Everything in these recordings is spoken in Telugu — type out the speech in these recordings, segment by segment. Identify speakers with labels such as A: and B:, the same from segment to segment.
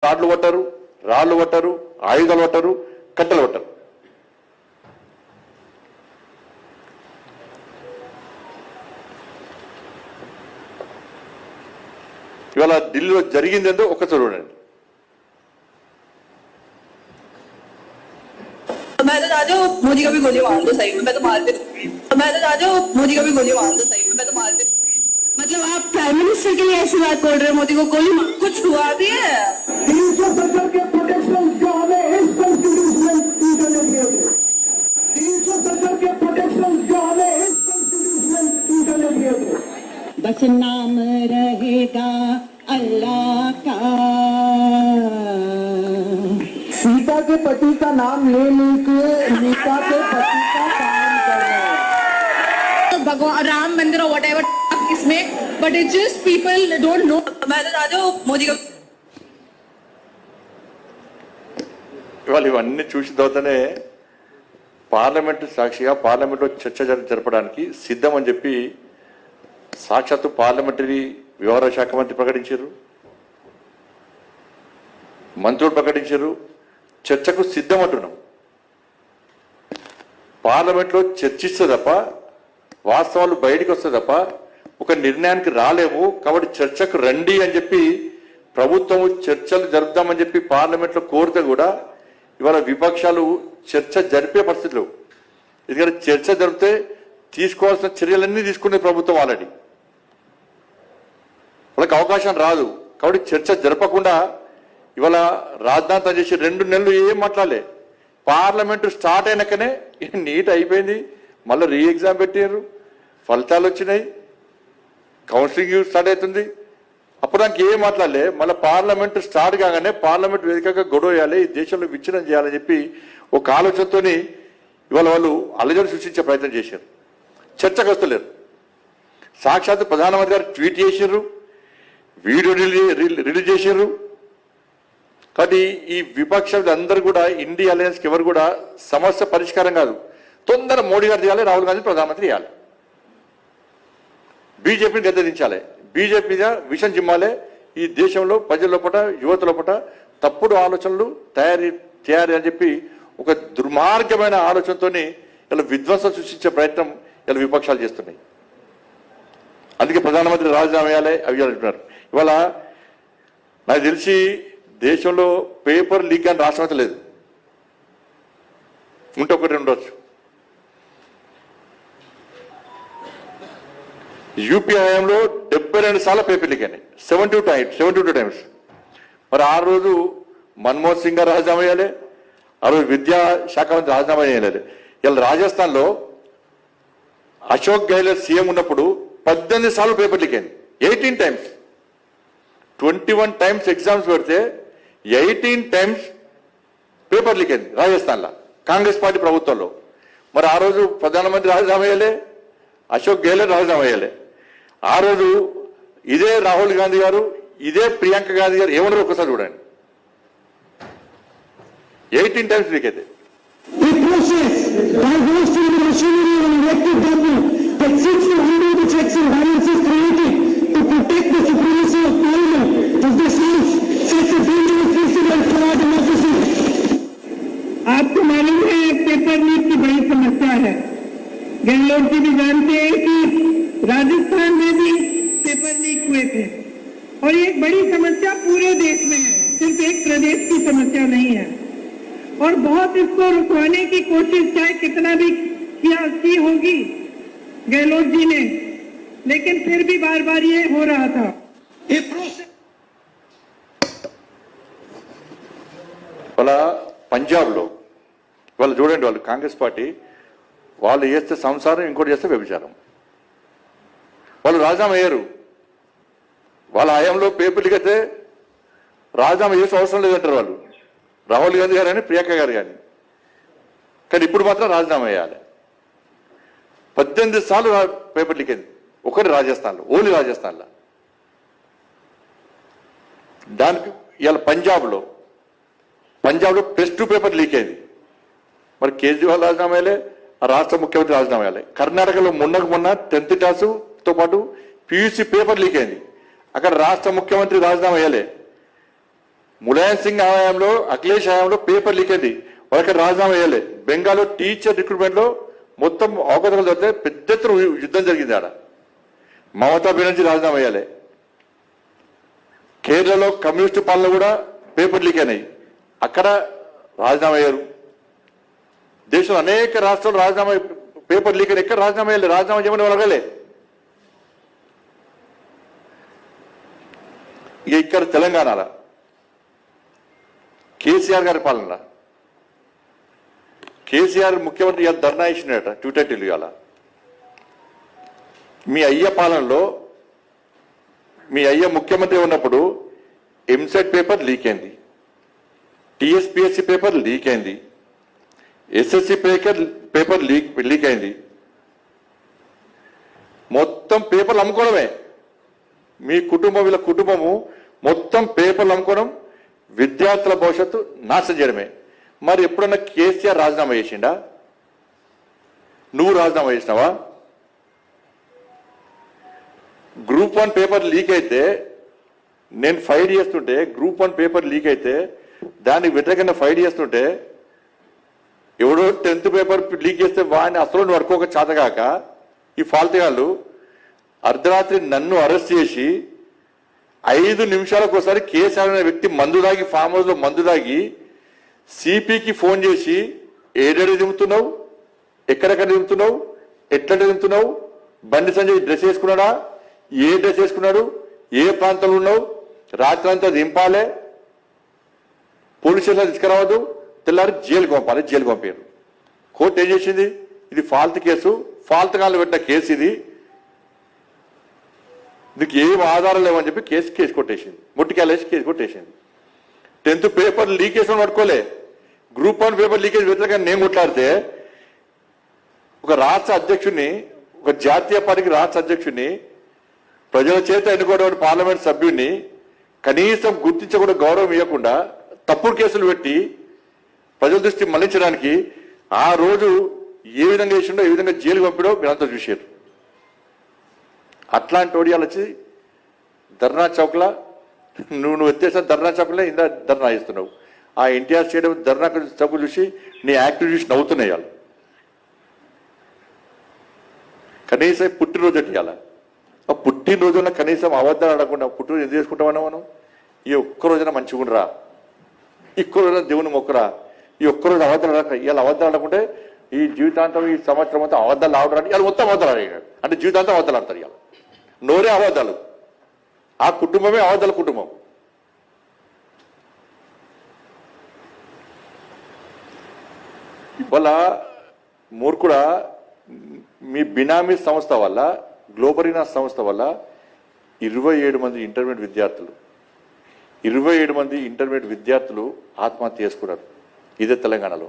A: రాడ్లు పట్టారు, రాళ్ళు పట్టారు, ఆయుధాలు పట్టారు, కట్టెలు పట్టారు. ఇవాళ ఢిల్లీలో జరిగిందేందో ఒక్కసారి చూడండి.
B: मैं तो राजा मोदी का भी गोली मार दो सही में, मैं तो मार दे दूंगी. मैं तो राजा मोदी का भी गोली मार दो सही में, मैं तो मार दे दूंगी. मतलब आप प्राइम मिनिस्टर के लिए ऐसी बात बोल रहे हो? मोदी को गोली मार कुछ हुआ भी है?
C: 370 के प्रोटेक्शन जो हमें इस कॉन्स्टिट्यूशन इंटरनेट दिए थे, 370 के प्रोटेक्शन जो हमें इस कॉन्स्टिट्यूशन इंटरनेट दिए थे.
D: बस नाम रहेगा अल्लाह का.
C: सीता के पति का नाम ले लेके नीता के पति का काम कर रहे हैं.
B: भगवान राम मंदिर और whatever इसमें, but it's just people don't know. मैं तो राजा मोदी का
A: ఇవాళ ఇవన్నీ చూసిన తర్వాతనే పార్లమెంటు సాక్షిగా పార్లమెంట్లో చర్చ జరపడానికి సిద్ధం అని చెప్పి సాక్షాత్తు పార్లమెంటరీ వ్యవహార శాఖ మంత్రి ప్రకటించారు, మంత్రులు ప్రకటించారు. చర్చకు సిద్ధం అంటున్నాం. పార్లమెంట్లో చర్చిస్తే తప్ప వాస్తవాలు బయటికి వస్తే తప్ప ఒక నిర్ణయానికి రాలేము. కాబట్టి చర్చకు రండి అని చెప్పి ప్రభుత్వం చర్చలు జరుపుదామని చెప్పి పార్లమెంట్లో కోరితే కూడా ఇవాళ విపక్షాలు చర్చ జరిపే పరిస్థితులు. ఎందుకంటే చర్చ జరిపితే తీసుకోవాల్సిన చర్యలన్నీ తీసుకునే ప్రభుత్వం ఆల్రెడీ, వాళ్ళకి అవకాశం రాదు. కాబట్టి చర్చ జరపకుండా ఇవాళ రాద్ధాంతం చేసి 2 నెలలు ఏం మాట్లాడలే. పార్లమెంటు స్టార్ట్ అయినాకనే నీట్ అయిపోయింది, మళ్ళీ రీ ఎగ్జామ్ పెట్టారు, ఫలితాలు వచ్చినాయి, కౌన్సిలింగ్ స్టార్ట్ అవుతుంది. అప్పుడు నాకు ఏం మాట్లాడలే. మళ్ళీ పార్లమెంటు స్టార్ట్ కాగానే పార్లమెంట్ వేదికగా గొడవ వేయాలి, ఈ దేశంలో విచ్ఛిన్నం చేయాలని చెప్పి ఒక ఆలోచనతోని ఇవాళ వాళ్ళు అల్లజడి సృష్టించే ప్రయత్నం చేశారు. చర్చకు వస్తలేరు. సాక్షాత్ ప్రధానమంత్రి గారు ట్వీట్ చేశారు, వీడియో రిలీజ్ చేశారు. కాబట్టి ఈ విపక్షాలు అందరూ కూడా ఇండియా అలయన్స్కి ఎవరు కూడా సమస్య పరిష్కారం కాదు. తొందర మోడీ గారు చేయాలి, రాహుల్ గాంధీ ప్రధానమంత్రి చేయాలి, బీజేపీని గద్దెదించాలి, బీజేపీ మీద విషం చిమ్మాలి. ఈ దేశంలో ప్రజల లోపల యువత లోపల తప్పుడు ఆలోచనలు తయారు అని చెప్పి ఒక దుర్మార్గమైన ఆలోచనతోని ఇలా విధ్వంసం సృష్టించే ప్రయత్నం ఇలా విపక్షాలు చేస్తున్నాయి. అందుకే ప్రధానమంత్రి రాజీనామా వేయాలి అవి అంటున్నారు. ఇవాళ నాకు తెలిసి దేశంలో పేపర్ లీక్ అని రాష్ట్రం లేదు, ఉంటే ఒకటి ఉండొచ్చు. యూపీ హయాంలో 72 సార్లు పేపర్ లీక్ అయినాయి, 72 టైమ్స్. మరి ఆ రోజు మన్మోహన్ సింగ్ గారు రాజీనామా చేయాలి, ఆ రోజు విద్యాశాఖ మంత్రి రాజీనామా చేయాలి. ఇలా రాజస్థాన్లో అశోక్ గెహ్లోట్ సీఎం ఉన్నప్పుడు 18 సార్లు పేపర్ లీక్ అయింది, 18 టైమ్స్. 21 టైమ్స్ ఎగ్జామ్స్ పెడితే 18 టైమ్స్ పేపర్ లీక్ అయింది రాజస్థాన్లో కాంగ్రెస్ పార్టీ ప్రభుత్వంలో. మరి ఆ రోజు ప్రధానమంత్రి రాజీనామా చేయాలి, అశోక్ గెహ్లోట్ రాజీనామా చేయాలి. ఆ రోజు ఇదే రాహుల్ గాంధీ గారు, ఇదే ప్రియాంక గాంధీ గారు ఏమన్నారు ఒకసారి చూడండి. 18 టైమ్స్ లీక్ అయితే
D: आपको मालूम है पेपर लीक की बड़ी समस्या है. गहलोत जी भी जानते हैं कि राजस्थान में भी पेपर लीक हुए थे और ये एक बड़ी समस्या पूरे देश में है, सिर्फ एक प्रदेश की समस्या नहीं है. और बहुत इसको रुकवाने की कोशिश चाहे कितना भी की होगी गहलोत जी ने, लेकिन फिर भी बार बार ये हो रहा था. ये प्रोसेस
A: వాళ్ళ పంజాబ్లో వాళ్ళు చూడండి, వాళ్ళు కాంగ్రెస్ పార్టీ, వాళ్ళు చేస్తే సంసారం, ఇంకోటి చేస్తే వ్యభిచారం. వాళ్ళు రాజీనామా అయ్యారు. వాళ్ళ హయాంలో పేపర్లు అయితే రాజీనామా చేసే అవసరం లేదంటారు వాళ్ళు, రాహుల్ గాంధీ గారు కానీ ప్రియాంక గారు కానీ. కానీ ఇప్పుడు మాత్రం రాజీనామా చేయాలి. 18 సార్లు పేపర్ లీక్ అయింది, ఒకటి రాజస్థాన్లో, ఓన్లీ రాజస్థాన్లో. దానికి ఇవాళ పంజాబ్లో +2 పేపర్ లీక్ అయింది. మరి కేజ్రీవాల్ రాజీనామా అయ్యలే, రాష్ట్ర ముఖ్యమంత్రి రాజీనామా అయ్యాలి. కర్ణాటకలో మొన్న 10th క్లాసుతో పాటు PUC పేపర్ లీక్ అయింది, అక్కడ రాష్ట్ర ముఖ్యమంత్రి రాజీనామా అయ్యలే. ములాయం సింగ్ హయాంలో, అఖిలేష్ హయాంలో పేపర్ లీక్ అయింది, వాళ్ళకి రాజీనామా వేయాలి. బెంగాల్లో టీచర్ రిక్రూట్మెంట్ లో మొత్తం అవకతవకలు జరిగితే పెద్ద ఎత్తున యుద్ధం జరిగింది. ఆడ మమతా బెనర్జీ రాజీనామా వేయాలి. కేరళలో కమ్యూనిస్టు పాలన కూడా పేపర్ లీక్ అయినాయి, అక్కడ రాజీనామా అయ్యారు. దేశంలో అనేక రాష్ట్రాలు రాజీనామా పేపర్ లీక్ అయిన, ఎక్కడ రాజీనామా వేయాలి, రాజీనామా చేయమని వాళ్ళు అడగలే. ఇక ఇక్కడ తెలంగాణలో కేసీఆర్ గారి పాలన, కేసీఆర్ ముఖ్యమంత్రి ఇవాళ ధర్నా ఇచ్చినట ట్విట్టర్ ఇవాళ. మీ అయ్య పాలనలో, మీ అయ్య ముఖ్యమంత్రి ఉన్నప్పుడు ఎంసెట్ పేపర్ లీక్ అయింది, టీఎస్పీఎస్సీ పేపర్ లీక్ అయింది, ఎస్ఎస్సి పేపర్ లీక్ అయింది. మొత్తం పేపర్లు అమ్ముకోవడమే. మీ కుటుంబం, వీళ్ళ కుటుంబము మొత్తం పేపర్లు అమ్ముకోవడం, విద్యార్థుల భవిష్యత్తు నాశనం చేయడమే. మరి ఎప్పుడన్నా కేసీఆర్ రాజీనామా చేసిండా? నువ్వు రాజీనామా చేసినావా? గ్రూప్ 1 పేపర్ లీక్ అయితే నేను ఫైట్ చేస్తుంటే, గ్రూప్ 1 పేపర్ లీక్ అయితే దానికి వ్యతిరేకంగా ఫైట్ చేస్తుంటే, ఎవడో 10th పేపర్ లీక్ చేస్తే వాడిని అసలు వర్కోక చేతగాక ఈ ఫాల్తీగాళ్ళు అర్ధరాత్రి నన్ను అరెస్ట్ చేసి 5 నిమిషాలకు ఒకసారి కేసీఆర్ అనే వ్యక్తి మందు దాగి, ఫామ్ హౌస్ లో మందు దాగి సిపికి ఫోన్ చేసి ఏడేడు దింపుతున్నావు, ఎక్కడెక్కడ దింపుతున్నావు, ఎట్లా దింపుతున్నావు, బండి సంజయ్ డ్రెస్ వేసుకున్నాడా, ఏ డ్రెస్ వేసుకున్నాడు, ఏ ప్రాంతంలో ఉన్నావు, రాత్రి అంతా దింపాలే, పోలీస్ స్టేషన్ తీసుకురావద్దు, తెల్లారి జైలుకు పంపాలి. జైలు పంపారు. కోర్టు ఏం చేసింది? ఇది ఫాల్త్ కేసు, ఫాల్త్ కాళ్ళు పెట్టిన కేసు, ఇది నీకు ఏం ఆధారం లేవని చెప్పి కేసు కొట్టేసింది, ముట్టికేసి కేసు కొట్టేసింది. 10th పేపర్ లీకేజ్ పట్టుకోలే, గ్రూప్ 1 పేపర్ లీకేజ్ వ్యతిరేకంగా నేను కొట్లాడితే ఒక రాష్ట్ర అధ్యక్షుడిని, ఒక జాతీయ పార్టీకి రాష్ట్ర అధ్యక్షుడిని, ప్రజల చేత ఎన్నుకోవడం పార్లమెంట్ సభ్యుడిని కనీసం గుర్తించకుండా, గౌరవం ఇవ్వకుండా తప్పుడు కేసులు పెట్టి ప్రజల దృష్టి మళ్లించడానికి ఆ రోజు ఏ విధంగా చేసిండో, ఏ విధంగా జైలు పంపిడో మీరంతా చూశారు. అట్లాంటి ఓడియాలు వచ్చి ధర్నా చౌక్లా, నువ్వు ఎత్తేసిన ధర్నా చౌక్లే ఇందా ధర్నా చేస్తున్నావు. ఆ ఎన్టీఆర్ స్టేడియం ధర్నా చౌక్ చూసి నీ యాక్టివ్ చూసి నవ్వుతున్నాయి వాళ్ళు. కనీసం పుట్టినరోజు ఇవ్వాలి. ఆ పుట్టినరోజున కనీసం అబద్ధాలు ఆడకుండా పుట్టినరోజు ఎందుకు చేసుకుంటామన్నా మనం? ఈ ఒక్కరోజున మంచిగా ఉండరా, ఈ ఒక్కరోజున దేవుని మొక్కరా, ఈ ఒక్కరోజు అబద్ధాలు ఆడక, ఇవాళ అబద్ధాలు ఆడకుంటే ఈ జీవితాంతం, ఈ సంవత్సరం అంతా అబద్ధాలు ఆడడానికి ఇవాళ మొత్తం అబద్ధాలు ఆడాడు అంటే జీవితాంతం అబద్ధాలు ఆడతారు. ఇవాళ నోరే అబద్ధాలు, ఆ కుటుంబమే అబద్ధాల కుటుంబం. వాళ్ళ మూర్ఖుడా, మీ బినామీ సంస్థ వల్ల, గ్లోబరీనా సంస్థ వల్ల 27 మంది ఇంటర్మీడియట్ విద్యార్థులు, 27 మంది ఇంటర్మీడియట్ విద్యార్థులు ఆత్మహత్య చేసుకున్నారు. ఇదే తెలంగాణలో.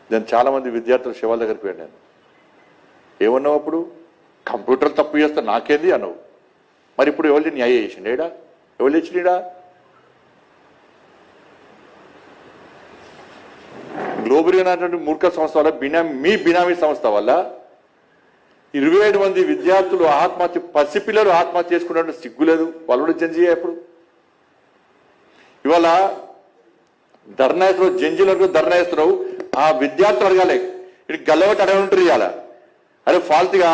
A: నేను చాలా మంది విద్యార్థుల శివాల దగ్గరికి పోయాను. నేను ఏమన్నావు అప్పుడు? కంప్యూటర్ తప్పు చేస్తే నాకేంది అన్నావు. మరి ఇప్పుడు ఎవరు న్యాయం చేసిండు? ఏడా ఎవరు తెచ్చినడా? గ్లోబరీ అనేటువంటి మూర్ఖ సంస్థ వల్ల, మీ బినామీ సంస్థ వల్ల 27 మంది విద్యార్థులు ఆత్మహత్య, పసిపిల్లలు ఆత్మహత్య చేసుకున్నట్టు సిగ్గులేదు? వాళ్ళు కూడా జడ్జి ఎప్పుడు? ఇవాళ ధర్నా వేస్తున్నావు, జంజీలకు ధర్నా వేస్తున్నావు, ఆ విద్యార్థులు అడగాలి, ఇటు గల్లబట్టి అడగ ఉంటారు. ఇవాళ అరే ఫాల్తుగా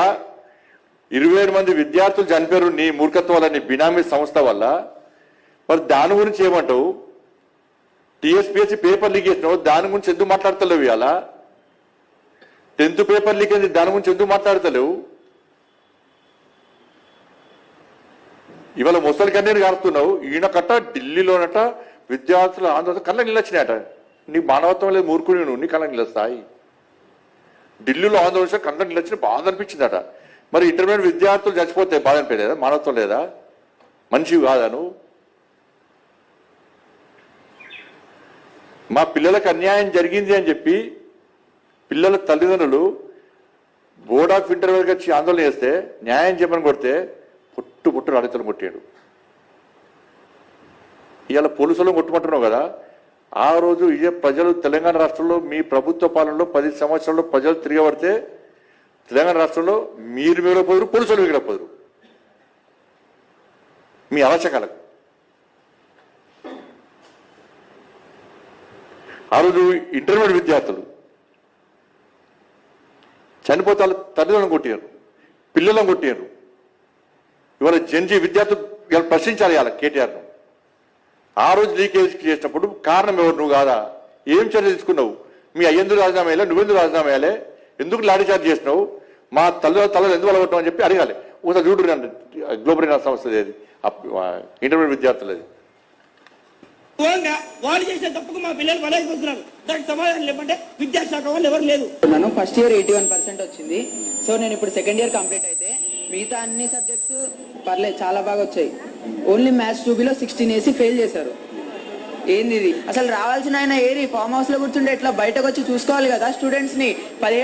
A: 27 మంది విద్యార్థులు చనిపోయారు నీ మూర్ఖత్వం వల్ల, నీ బినామీ సంస్థ వల్ల. మరి దాని గురించి ఏమంటావు? టీఎస్పీఎస్సీ పేపర్ లీక్ చేసినావు, దాని గురించి ఎందుకు మాట్లాడతలేవు? ఇవాళ 10th పేపర్ లీక్ అయింది, దాని గురించి ఎందుకు మాట్లాడతలేవు? ఇవాళ ముసలి కన్నీరు కారుతున్నావు. ఈయన కట్ట ఢిల్లీలోనట విద్యార్థుల ఆందోళన కళ్ళ నిలచ్చినాయట. నీ మానవత్వం లేదు, మూర్ఖుని నువ్వు, నీ కళ్ళ నిలుస్తాయి. ఢిల్లీలో ఆందోళన కళ్ళ నిలచిన బాధ అనిపించిందట. మరి ఇంటర్మీడియట్ విద్యార్థులు చచ్చిపోతే బాధ అనిపించలేదా? మానవత్వం లేదా? మనిషివి కాదా నువ్వు? మా పిల్లలకు అన్యాయం జరిగింది అని చెప్పి పిల్లల తల్లిదండ్రులు బోర్డ్ ఆఫ్ ఇంటర్వ్యూకి వచ్చి ఆందోళన చేస్తే, న్యాయం చెప్పని కొడితే పుట్టు రాడితలు కొట్టాడు. ఇవాళ పోలీసులను కొట్టుమంటున్నావు కదా. ఆ రోజు ఇదే ప్రజలు తెలంగాణ రాష్ట్రంలో మీ ప్రభుత్వ పాలనలో 10 సంవత్సరాల్లో ప్రజలు తిరగబడితే తెలంగాణ రాష్ట్రంలో మీరు మిగలపోదురు, పోలీసులు మిగలపోదురు మీ అవశ్యకాలకు. ఆ రోజు ఇంటర్మీడియట్ విద్యార్థులు చనిపోతే వాళ్ళ తల్లిదండ్రులను కొట్టారు, పిల్లలను కొట్టారు. ఇవాళ జెన్జీ విద్యార్థులు ఇవాళ ప్రశ్నించాలి ఇవాళ కేటీఆర్ను. ఆ రోజు లీకేజ్ చేసినప్పుడు కారణం ఎవరు? నువ్వు కాదా? ఏం చర్య తీసుకున్నావు? మీ అయ్యందుకు రాజీనామా వేయాలి, నువ్వెందుకు రాజీనామా వేయాలి, ఎందుకు లాఠీ చార్జ్ చేసినావు, మా తల్లి ఎందుకు అలగొట్టం అని చెప్పి అడగాలి. ఒకసారి చూడు గ్లోబల్ సంస్థ ఇంటర్మీడియట్ విద్యార్థులది.
E: వాళ్ళు చేసే తప్పుకు మా పిల్లలు బలైపోతున్నారు. దానికి సమాధానం లేకుంటే విద్యాశాఖ వాళ్ళు ఎవరు లేదు.
F: నన్ను ఫస్ట్ ఇయర్ 81% వచ్చింది. సో నేను ఇప్పుడు సెకండ్ ఇయర్ కంప్లీట్ అయితే మిగతా అన్ని సబ్జెక్ట్స్ పర్లేదు, చాలా బాగా వచ్చాయి. ఓన్లీ మ్యాథ్స్ 2Bలో 16 వేసి ఫెయిల్ చేశారు. ఏంది ఇది? అసలు రావాల్సిన ఆయన ఏరి ఫామ్ హౌస్ లో కూర్చుంటే ఎట్లా బయటకు వచ్చి చూసుకోవాలి కదా స్టూడెంట్స్ ని. 17